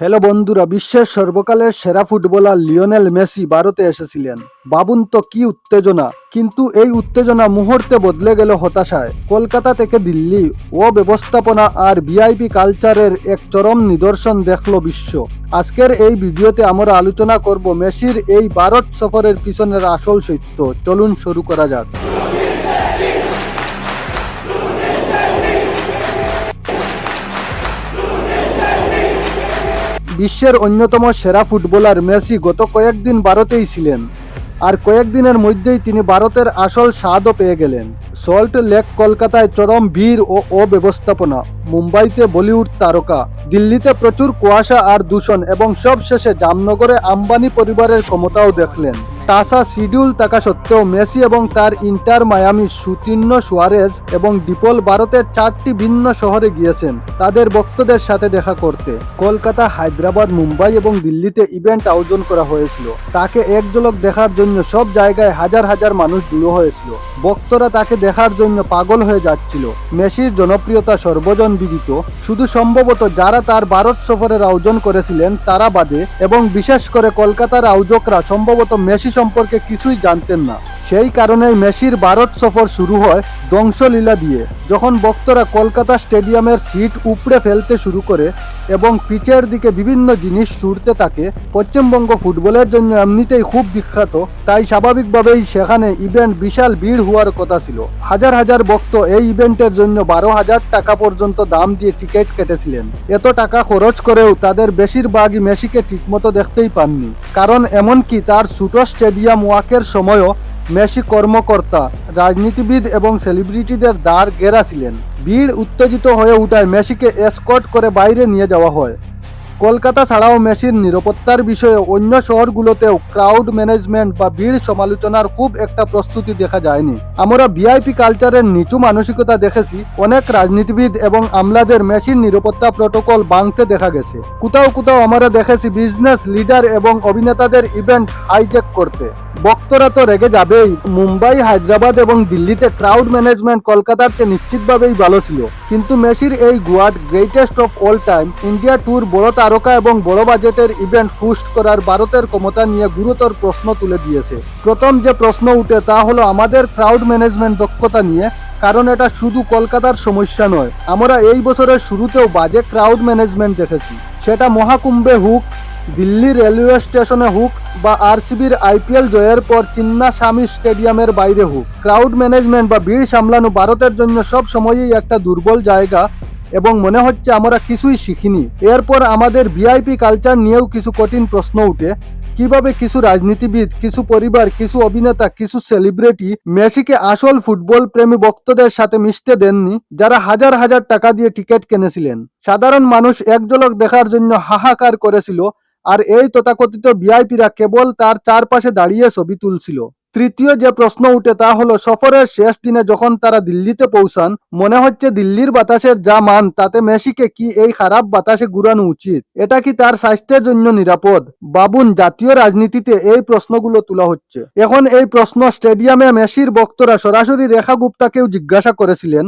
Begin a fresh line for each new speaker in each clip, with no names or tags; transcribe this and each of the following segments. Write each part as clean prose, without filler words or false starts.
Hello বন্ধুরা, বিশ্বের সর্বকালের সেরা ফুটবলার লিওনেল মেসি ভারতে এসেছিলেন। ভাবুন তো কি উত্তেজনা, কিন্তু এই উত্তেজনা মুহূর্তে বদলে গেল হতাশায়। কলকাতা থেকে দিল্লি ও ব্যবস্থাপনা আর ভিআইপি কালচারের এক চরম নিদর্শন দেখল বিশ্ব। আজকের এই ভিডিওতে আমরা আলোচনা করব মেসির এই ভারত সফরের পিছনের আসল সত্য। চলুন শুরু করা যাক। বিশ্বের অন্যতম সেরা ফুটবলার মেসি গত কয়েকদিন ভারতেই ছিলেন, আর কয়েকদিনের মধ্যেই তিনি ভারতের আসল স্বাদও পেয়ে গেলেন। সল্ট লেক কলকাতায় চরম ভিড় ও অব্যবস্থাপনা, মুম্বাইতে বলিউড তারকা, দিল্লিতে প্রচুর কুয়াশা আর দূষণ, এবং সবশেষে জামনগরে আম্বানি পরিবারের ক্ষমতাও দেখলেন। টাসা শিডিউল থাকা সত্ত্বেও মেসি এবং তার ইন্টার মায়ামি, সুতির্ণ সুয়ারেজ এবং ডিপল ভারতের 4টি ভিন্ন শহরে গিয়েছেন তাদের ভক্তদের সাথে দেখা করতে। কলকাতা, হায়দ্রাবাদ, মুম্বাই এবং দিল্লিতে ইভেন্ট আয়োজন করা হয়েছিল। তাকে এক ঝলক দেখার জন্য সব জায়গায় হাজার হাজার মানুষ জড়ো হয়েছিল। ভক্তরা তাকে দেখার জন্য পাগল হয়ে যাচ্ছিল। মেসির জনপ্রিয়তা সর্বজন বিদিত, শুধু সম্ভবত যারা তার ভারত সফরের আয়োজন করেছিলেন তারা বাদে, এবং বিশেষ করে কলকাতার আয়োজকরা সম্ভবত মেসি সম্পর্কে কিছুই জানতেন না। সেই কারণেই মেসির ভারত সফর শুরু হয় ধ্বংসলীলা দিয়ে, যখন ভক্তরা কলকাতা স্টেডিয়ামের সিট উপড়ে ফেলতে শুরু করে এবং পিচের দিকে বিভিন্ন জিনিস ছুড়তে থাকে। পশ্চিমবঙ্গ ফুটবলের জন্য এমনিতেই খুব বিখ্যাত, তাই স্বাভাবিকভাবেই সেখানে ইভেন্ট বিশাল ভিড় হওয়ার কথা ছিল। হাজার হাজার ভক্ত এই ইভেন্টের জন্য 12,000 টাকা পর্যন্ত দাম দিয়ে টিকিট কেটেছিলেন। এত টাকা খরচ করেও তাদের বেশিরভাগই মেসিকে ঠিকমতো দেখতেই পাননি, কারণ এমনকি তার ছোট স্টেডিয়াম ওয়াকের সময়ও মেসি কর্মকর্তা, রাজনীতিবিদ এবং সেলিব্রিটিদের দ্বার ঘেরা ছিলেন। ভিড় উত্তেজিত হয়ে উঠায় মেসিকে এসকর্ট করে বাইরে নিয়ে যাওয়া হয়। কলকাতা ছাড়াও মেসির নিরাপত্তার বিষয়ে অন্য শহরগুলোতেও ক্রাউড ম্যানেজমেন্ট বা ভিড় সমালোচনার খুব একটা প্রস্তুতি দেখা যায়নি। আমরা ভিআইপি কালচারের নিচু মানসিকতা দেখেছি। অনেক রাজনীতিবিদ এবং আমলাদের মেসির নিরাপত্তা প্রটোকল ভাঙতে দেখা গেছে। কোথাও কোথাও আমরা দেখেছি বিজনেস লিডার এবং অভিনেতাদের ইভেন্ট হাইজ্যাক করতে। ভক্তরা তো রেগে যাবেই। মুম্বাই, হায়দ্রাবাদ এবং দিল্লিতে ক্রাউড ম্যানেজমেন্ট কলকাতার চেয়ে নিশ্চিতভাবেই ভালো ছিল, কিন্তু মেসির এই GOAT greatest of all time India tour বড় তারকা এবং বড় বাজেটের ইভেন্ট হোস্ট করার ভারতের ক্ষমতা নিয়ে গুরুতর প্রশ্ন তুলে দিয়েছে। প্রথম যে প্রশ্ন উঠে তা হলো আমাদের ক্রাউড ম্যানেজমেন্ট দক্ষতা নিয়ে, কারণ এটা শুধু কলকাতার সমস্যা নয়। আমরা এই বছরের শুরুতেও বাজে ক্রাউড ম্যানেজমেন্ট দেখেছি, সেটা মহাকুম্ভে হোক, দিল্লি রেলওয়ে স্টেশনে হোক, বা আরসিবির আইপিএল জয়ের পর চিন্নাস্বামী স্টেডিয়ামের বাইরে হোক। ক্রাউড ম্যানেজমেন্ট বা ভিড় সামলানো ভারতের জন্য সব সময়ই একটা দুর্বল জায়গা, এবং মনে হচ্ছে আমরা কিছুই শিখিনি। এরপর আমাদের ভিআইপি কালচার নিয়েও কিছু কঠিন প্রশ্ন উঠে। কিভাবে কিছু রাজনীতিবিদ, কিছু পরিবার, কিছু অভিনেতা, কিছু সেলিব্রিটি মেসিকে আসল ফুটবল প্রেমী ভক্তদের সাথে মিশতে দেননি, যারা হাজার হাজার টাকা দিয়ে টিকিট কিনেছিলেন? সাধারণ মানুষ এক ঝলক দেখার জন্য হাহাকার করেছিল, আর এই তথাকথিত ভিআইপিরা কেবল তার চারপাশে দাঁড়িয়ে ছবি তুলছিল। তৃতীয় যে প্রশ্ন উঠে তা হলো সফরের শেষ দিনে যখন তারা দিল্লিতে পৌঁছান, মনে হচ্ছে দিল্লির বাতাসের যা মান তাতে মেসিকে কি এই খারাপ বাতাসে ঘুরানো উচিত? এটা কি তার স্বাস্থ্যের জন্য নিরাপদ? বাবুন, জাতীয় রাজনীতিতে এই প্রশ্নগুলো তোলা হচ্ছে। এখন এই প্রশ্ন স্টেডিয়ামে মেসির ভক্তরা সরাসরি রেখা গুপ্তাকেও জিজ্ঞাসা করেছিলেন।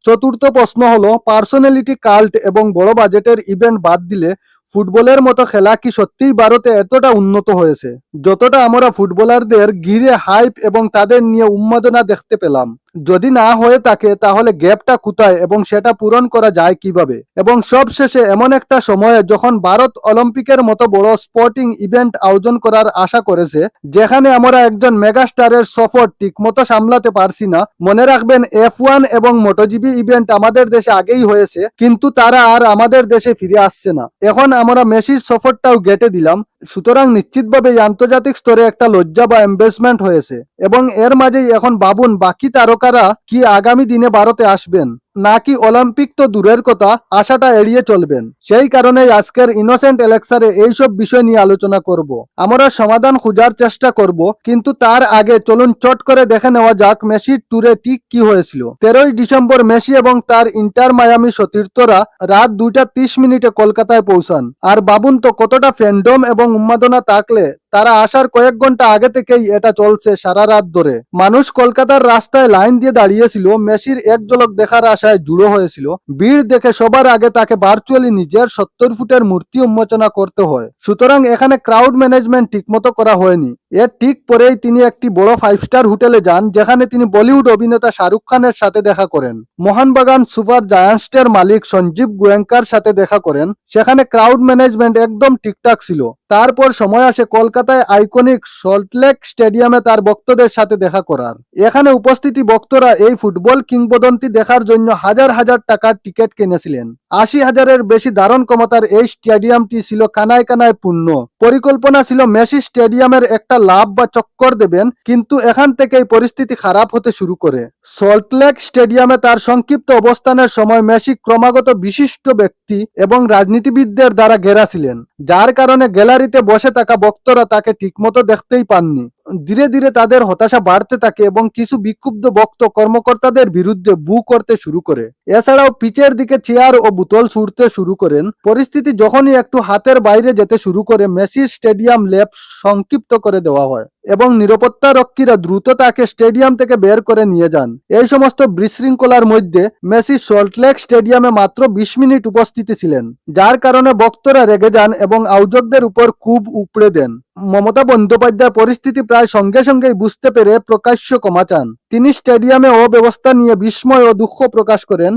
চতুর্থ প্রশ্ন হলো পার্সোনালিটি কাল্ট এবং বড় বাজেটের ইভেন্ট বাদ দিলে ফুটবলের মতো খেলা কি সত্যিই ভারতে এতটা উন্নত হয়েছে যতটা আমরা ফুটবলারদের ঘিরে হাইপ এবং তাদের নিয়ে উন্মাদনা দেখতে পেলাম? যদি না হয়ে থাকে তাহলে গ্যাপটা কোথায় এবং সেটা পূরণ করা যায় কিভাবে? এবং সবশেষে এমন একটা সময়ে যখন ভারত অলিম্পিকের মতো বড় স্পোর্টিং ইভেন্ট আয়োজন করার আশা করেছে, যেখানে আমরা একজন মেগাস্টারের সফর ঠিকমতো সামলাতে পারছি না। মনে রাখবেন, F1 এবং মোটোজিবি ইভেন্ট আমাদের দেশে আগেই হয়েছে, কিন্তু তারা আর আমাদের দেশে ফিরে আসছে না। এখন আমরা মেসির সফরটাও গেটে দিলাম, সুতরাং নিশ্চিতভাবে আন্তর্জাতিক স্তরে একটা লজ্জা বা এম্বেসমেন্ট হয়েছে। এবং এর মাঝেই এখন ভাবুন বাকি তারকারা কি আগামী দিনে ভারতে আসবেন, নাকি অলিম্পিক তো দূরের কথা, আশাটা এড়িয়ে চলবেন? সেই কারণেই আজকের ইনোসেন্ট এলেক্সারে এইসব বিষয় নিয়ে আলোচনা করব। আমরা সমাধান খোঁজার চেষ্টা করব, কিন্তু তার আগে চলুন চট করে দেখে নেওয়া যাক মেসির ট্যুরে ঠিক কি হয়েছিল। 13ই ডিসেম্বর মেসি এবং তার ইন্টার মায়ামি সতীর্থরা রাত 2:30 কলকাতায় পৌঁছান। আর ভাবুন তো কতটা ফ্যান্ডম এবং উন্মাদনা থাকলে তারা আসার কয়েক ঘন্টা আগে থেকেই এটা চলছে সারা রাত ধরে। মানুষ কলকাতার রাস্তায় লাইন দিয়ে দাঁড়িয়েছিল মেসির এক ঝলক দেখার আশায়। ভাষায় জুড়ো হয়েছিল। ভিড় দেখে সবার আগে তাকে ভার্চুয়ালি নিজের 70 ফুটের মূর্তি উন্মোচনা করতে হয়। সুতরাং এখানে ক্রাউড ম্যানেজমেন্ট ঠিকমতো করা হয়নি। এর ঠিক পরেই তিনি একটি বড় 5 স্টার হোটেলে যান, যেখানে তিনি বলিউড অভিনেতা শাহরুখ খানের সাথে দেখা করেন। মোহনবাগান সুপার জায়ান্টসের মালিক সঞ্জীব গোয়েঙ্কার সাথে দেখা করেন। সেখানে ক্রাউড ম্যানেজমেন্ট একদম ঠিকঠাক ছিল। তারপর সময় আসে কলকাতায় আইকনিক সল্টলেক স্টেডিয়ামে তার ভক্তদের সাথে দেখা করার। এখানে উপস্থিতি ভক্তরা এই ফুটবল কিংবদন্তি দেখার জন্য হাজার হাজার টাকার টিকিট কিনেছিলেন। 80,000-এর বেশি ধারণ ক্ষমতার এই স্টেডিয়ামটি ছিল কানায় কানায় পূর্ণ। পরিকল্পনা ছিল মেসি স্টেডিয়ামের একটা লাভ বা চক্কর দেবেন, কিন্তু এখান থেকেই পরিস্থিতি খারাপ হতে শুরু করে। সল্টলেক স্টেডিয়ামে তার সংক্ষিপ্ত অবস্থানের সময় মেসি ক্রমাগত বিশিষ্ট ব্যক্তি এবং রাজনীতিবিদদের দ্বারা ঘেরা ছিলেন, যার কারণে গ্যালারিতে বসে থাকা ভক্তরা তাকে ঠিকমতো দেখতেই পাননি। ধীরে ধীরে তাদের হতাশা বাড়তে থাকে এবং কিছু বিক্ষুব্ধ ভক্ত কর্মকর্তাদের বিরুদ্ধে বু করতে শুরু করে। এছাড়াও পিচের দিকে চেয়ার ও বোতল ছুড়তে শুরু করেন। পরিস্থিতি যখনই একটু হাতের বাইরে যেতে শুরু করে মেসির স্টেডিয়াম ল্যাব সংক্ষিপ্ত করে দেওয়া হয় এবং নিরাপত্তা রক্ষীরা দ্রুত তাকে স্টেডিয়াম থেকে বের করে নিয়ে যান। এই সমস্ত বিশৃঙ্খলার মধ্যে মেসি সল্টলেক স্টেডিয়ামে মাত্র 20 মিনিট উপস্থিতি ছিলেন, যার কারণে ভক্তরা রেগে যান এবং আয়োজকদের উপর খুব উপড়ে দেন। মমতা বন্দ্যোপাধ্যায় পরিস্থিতি প্রায় সঙ্গে সঙ্গেই বুঝতে পেরে প্রকাশ্য ক্ষমা চান। তিনি স্টেডিয়ামে অব্যবস্থা নিয়ে বিস্ময় ও দুঃখ প্রকাশ করেন।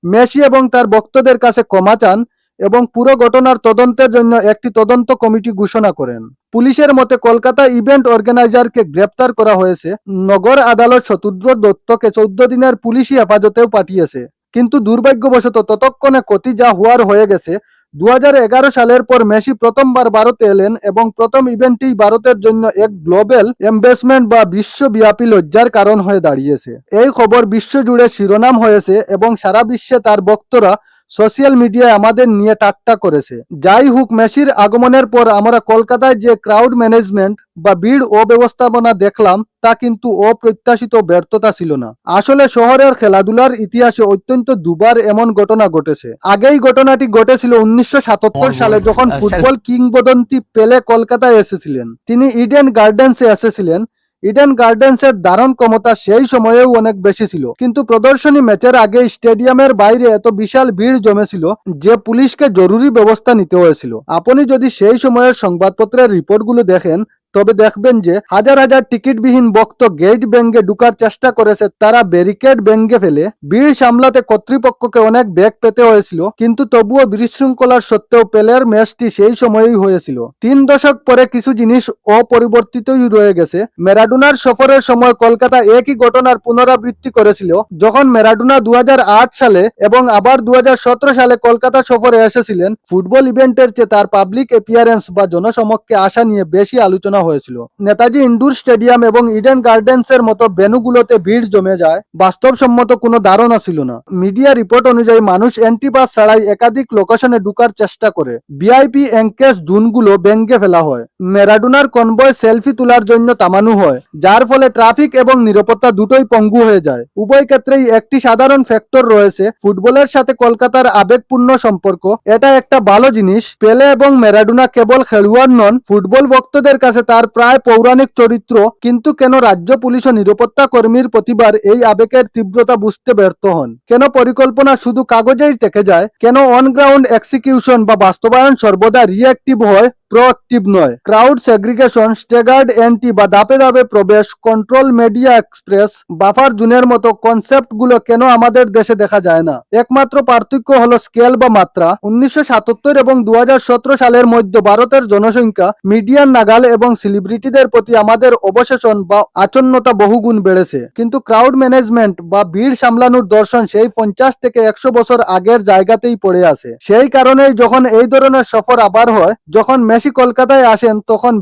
মেসি এবং তার ভক্তদের কাছে ক্ষমা চান এবং পুরো ঘটনার তদন্তের জন্য একটি তদন্ত কমিটি ঘোষণা করেন। পুলিশের মতে কলকাতা ইভেন্ট অর্গানাইজারকে গ্রেপ্তার করা হয়েছে। নগর আদালত শতদ্র দত্তকে 14 দিনের পুলিশি হেফাজতেও পাঠিয়েছে। কিন্তু দুর্ভাগ্যবশত ততক্ষণে ক্ষতি যা হওয়ার হয়ে গেছে। 2011 সালের পর মেসি প্রথমবার ভারতে এলেন এবং প্রথম ইভেন্টটি ভারতের জন্য এক গ্লোবাল এম্বেসমেন্ট বা বিশ্বব্যাপী লজ্জার কারণ হয়ে দাঁড়িয়েছে। এই খবর বিশ্বজুড়ে শিরোনাম হয়েছে এবং সারা বিশ্বে তার ভক্তরা সোশ্যাল মিডিয়ায় আমাদের নিয়ে ঠাট্টা করেছে। যাই হোক, মেসির আগমনের পর আমরা কলকাতায় যে ক্রাউড ম্যানেজমেন্ট বা ভিড় অব্যবস্থাপনা দেখলাম তা কিন্তু অপ্রত্যাশিত ব্যর্থতা ছিল না। আসলে শহরের খেলাধুলার ইতিহাসে অত্যন্ত দুবার এমন ঘটনা ঘটেছে। আগেই ঘটনাটি ঘটেছিল 1977 সালে, যখন ফুটবল কিংবদন্তি পেলে কলকাতায় এসেছিলেন। তিনি ইডেন গার্ডেন্সে এসেছিলেন। ইডেন গার্ডেন্সের ধারণ ক্ষমতা সেই সময়েও অনেক বেশি ছিল, কিন্তু প্রদর্শনী ম্যাচের আগে স্টেডিয়ামের বাইরে এত বিশাল ভিড় জমেছিল যে পুলিশকে জরুরি ব্যবস্থা নিতে হয়েছিল। আপনি যদি সেই সময়ের সংবাদপত্রের রিপোর্টগুলো দেখেন তবে দেখবেন যে হাজার হাজার টিকিটবিহীন ভক্ত গেট ভেঙে ঢুকার চেষ্টা করেছে। তারা ব্যারিকেড ভেঙে ফেলে। ভিড় সামলাতে কর্তৃপক্ষকে অনেক বেগ পেতে হয়েছিল, কিন্তু তবুও বিশৃঙ্খলার সত্ত্বেও পেলের ম্যাচটি সেই সময়েই হয়েছিল। 3 দশক পরে কিছু জিনিস অপরিবর্তিতই রয়ে গেছে। ম্যারাডোনার সফরের সময় কলকাতা একই ঘটনার পুনরাবৃত্তি করেছিল, যখন ম্যারাডোনা 2008 সালে এবং আবার 2017 সালে কলকাতা সফরে এসেছিলেন। ফুটবল ইভেন্টের চেয়ে তার পাবলিক অ্যাপিয়ারেন্স বা জনসমক্ষে আসা নিয়ে বেশি আলোচনা হয়েছিল। নেতাজি ইনডোর স্টেডিয়াম এবং ইডেন গার্ডেন্সের মতো ভেন্যুগুলোতে ভিড় জমে যায় বাস্তবসম্মত কোনো ধারণা ছিল না। মিডিয়া রিপোর্ট অনুযায়ী মানুষ এন্ট্রি পাস ছাড়াই একাধিক লোকেশনে ঢুকার চেষ্টা করে। ভিআইপি এনকেস জোনগুলো ভেঙে ফেলা হয়। ম্যারাডোনার কনভয় সেলফি তোলার জন্য থামানো হয়, যার ফলে ট্রাফিক এবং নিরাপত্তা দুটোই পঙ্গু হয়ে যায়। উভয় ক্ষেত্রেই একটি সাধারণ ফ্যাক্টর রয়েছে, ফুটবলের সাথে কলকাতার আবেগপূর্ণ সম্পর্ক। এটা একটা ভালো জিনিস। পেলে এবং ম্যারাডোনা কেবল খেলোয়াড় নন, ফুটবল ভক্তদের কাছে তার প্রায় পৌরাণিক চরিত্র। কিন্তু কেন রাজ্য পুলিশ ও নিরাপত্তা কর্মীর প্রতিবার এই আবেগের তীব্রতা বুঝতে ব্যর্থ হন? কেন পরিকল্পনা শুধু কাগজেই থেকে যায়? কেন অন গ্রাউন্ড এক্সিকিউশন বা বাস্তবায়ন সর্বদা রিঅ্যাক্টিভ হয়, প্রোঅ্যাক্টিভ নয়? ক্রাউড সেগ্রিগেশন, স্ট্যাগার্ড এন্ট্রি বা ধাপে ধাপে প্রবেশ, কন্ট্রোল মিডিয়া এক্সপ্রেস, বাফার জোনের মতো কনসেপ্টগুলো কেন আমাদের দেশে দেখা যায় না? একমাত্র পার্থক্য হলো স্কেল বা মাত্রা। 1977 এবং 2017 সালের মধ্যে ভারতের জনসংখ্যা, মিডিয়ার নাগাল এবং সেলিব্রিটিদের প্রতি আমাদের অবসেশন বা আচন্যতা বহুগুণ বেড়েছে। কিন্তু ক্রাউড ম্যানেজমেন্ট বা ভিড় সামলানোর দর্শন সেই 50 থেকে 100 বছর আগের জায়গাতেই পড়ে আছে। সেই কারণেই যখন এই ধরনের সফর আবার হয়, যখন মেসি কলকাতায় আসেন, তখন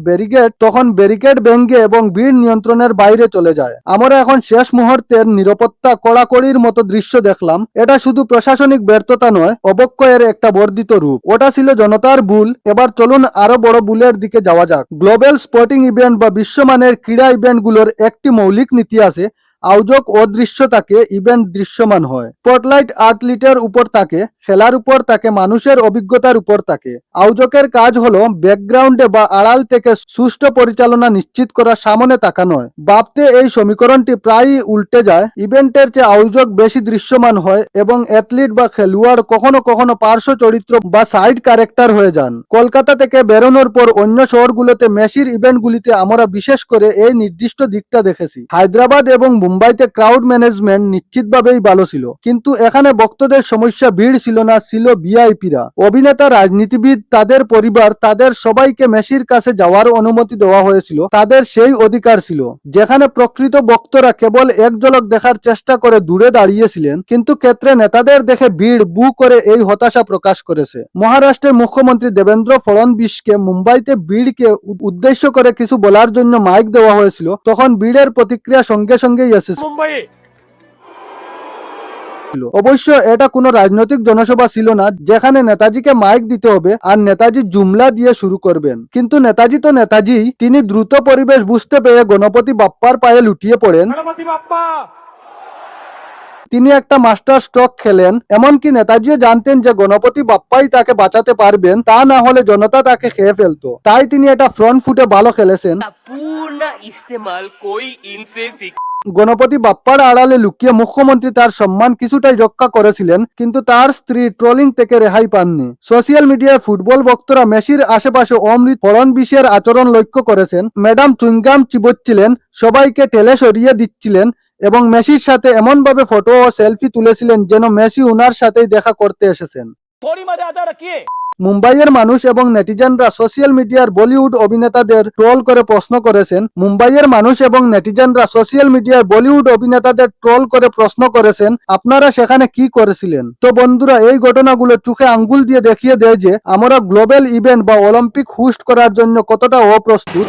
ব্যারিকেড ভেঙে এবং ভিড় নিয়ন্ত্রণের বাইরে চলে যায়। আমরা এখন শেষ মুহূর্তের নিরাপত্তা কড়াকড়ির মতো দৃশ্য দেখলাম। এটা শুধু প্রশাসনিক ব্যর্থতা নয়, অবক্ষয়ের একটা বর্ধিত রূপ। ওটা ছিল জনতার ভুল। এবার চলুন আরো বড় ভুলের দিকে যাওয়া যাক। গ্লোবাল স্পোর্টিং ইভেন্ট বা বিশ্বমানের ক্রীড়া ইভেন্টগুলোর একটি মৌলিক নীতি আছে, আয়োজক অদৃশ্য থাকে, ইভেন্ট দৃশ্যমান হয়। স্পটলাইট আর্টলিটের উপর থাকে, খেলার উপর থাকে, মানুষের অভিজ্ঞতার উপর থাকে। আয়োজকের কাজ হলো ব্যাকগ্রাউন্ডে বা আড়াল থেকে সুষ্ঠু পরিচালনা নিশ্চিত করা, সামনে তাকা নয়। ভাবতে এই সমীকরণটি প্রায়ই উল্টে যায়। ইভেন্টের চেয়ে আয়োজক বেশি দৃশ্যমান হয় এবং অ্যাথলিট বা খেলোয়াড় কখনো কখনো পার্শ্ব চরিত্র বা সাইড ক্যারেক্টার হয়ে যান। কলকাতা থেকে বেরোনোর পর অন্য শহরগুলোতে মেসির ইভেন্টগুলিতে আমরা বিশেষ করে এই নির্দিষ্ট দিকটা দেখেছি। হায়দ্রাবাদ এবং মুম্বাইতে ক্রাউড ম্যানেজমেন্ট নিশ্চিতভাবেই ভালো ছিল, কিন্তু এখানে ভক্তদের সমস্যা ভিড় ছিল না, ছিল ভিআইপিরা। অভিনেতা, রাজনীতিবিদ, তাদের পরিবার, তাদের সবাইকে মেসির কাছে যাওয়ার অনুমতি দেওয়া হয়েছিল, তাদের সেই অধিকার ছিল। যেখানে প্রকৃত ভক্তরা কেবল এক ঝলক দেখার চেষ্টা করে দূরে দাঁড়িয়েছিলেন, কিন্তু ক্ষেত্রে নেতাদের দেখে ভিড় বু করে এই হতাশা প্রকাশ করেছে। মহারাষ্ট্রের মুখ্যমন্ত্রী দেবেন্দ্র ফড়নবিশকে মুম্বাইতে ভিড়কে উদ্দেশ্য করে কিছু বলার জন্য মাইক দেওয়া হয়েছিল, তখন ভিড়ের প্রতিক্রিয়া সঙ্গে সঙ্গেই এসেছে। অবশ্য এটা কোনো রাজনৈতিক জনসভা ছিল না যেখানে নেতাজিকে মাইক দিতে হবে আর নেতাজি জুমলা দিয়ে শুরু করবেন। কিন্তু নেতাজি তো নেতাজি, তিনি দ্রুত পরিবেশ বুঝতে পেরে গণপতি বাপ্পার পায়ে লুটিয়ে পড়েন। তিনি একটা মাস্টার স্ট্রোক খেলেন। এমনকি নেতাজিও জানতেন যে গণপতি বাপ্পাই তাকে বাঁচাতে পারবেন, তা না হলে জনতা তাকে খেয়ে ফেলতো। তাই তিনি এটা ফ্রন্ট ফুটে ভালো খেলেছেন। গণপতি বাপ্পার আড়ালে লুকিয়ে মুখ্যমন্ত্রী তার সম্মান কিছুটাই রক্ষা করেছিলেন, কিন্তু তার স্ত্রী ট্রোলিং থেকে রেহাই পাননি। সোশ্যাল মিডিয়ায় ফুটবল ভক্তরা মেসির আশেপাশে অমৃত ফড়নবিশের আচরণ লক্ষ্য করেছেন। ম্যাডাম চুইংগাম চিবোচ্ছিলেন, সবাইকে ঠেলে সরিয়ে দিচ্ছিলেন এবং মেসির সাথে এমনভাবে ফটো ও সেলফি তুলেছিলেন যেন মেসি উনার সাথেই দেখা করতে এসেছেন। মুম্বাইয়ের মানুষ এবং নেটিজেনরা সোশ্যাল মিডিয়ার বলিউড অভিনেতাদের ট্রোল করে প্রশ্ন করেছেন। আপনারা সেখানে কি করেছিলেন? তো বন্ধুরা, এই ঘটনাগুলো চোখে আঙ্গুল দিয়ে দেখিয়ে দেয় যে আমরা গ্লোবাল ইভেন্ট বা অলিম্পিক হোস্ট করার জন্য কতটা অপ্রস্তুত।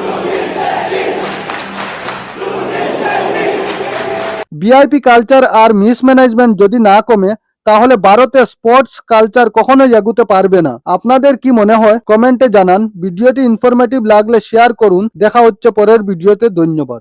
ভিআইপি কালচার আর মিসম্যানেজমেন্ট যদি না কমে, তাহলে ভারতে স্পোর্টস কালচার কখনোই এগুতে পারবে না। আপনাদের কি মনে হয় কমেন্টে জানান। ভিডিওটি ইনফরমেটিভ লাগলে শেয়ার করুন। দেখা হচ্ছে পরের ভিডিওতে। ধন্যবাদ।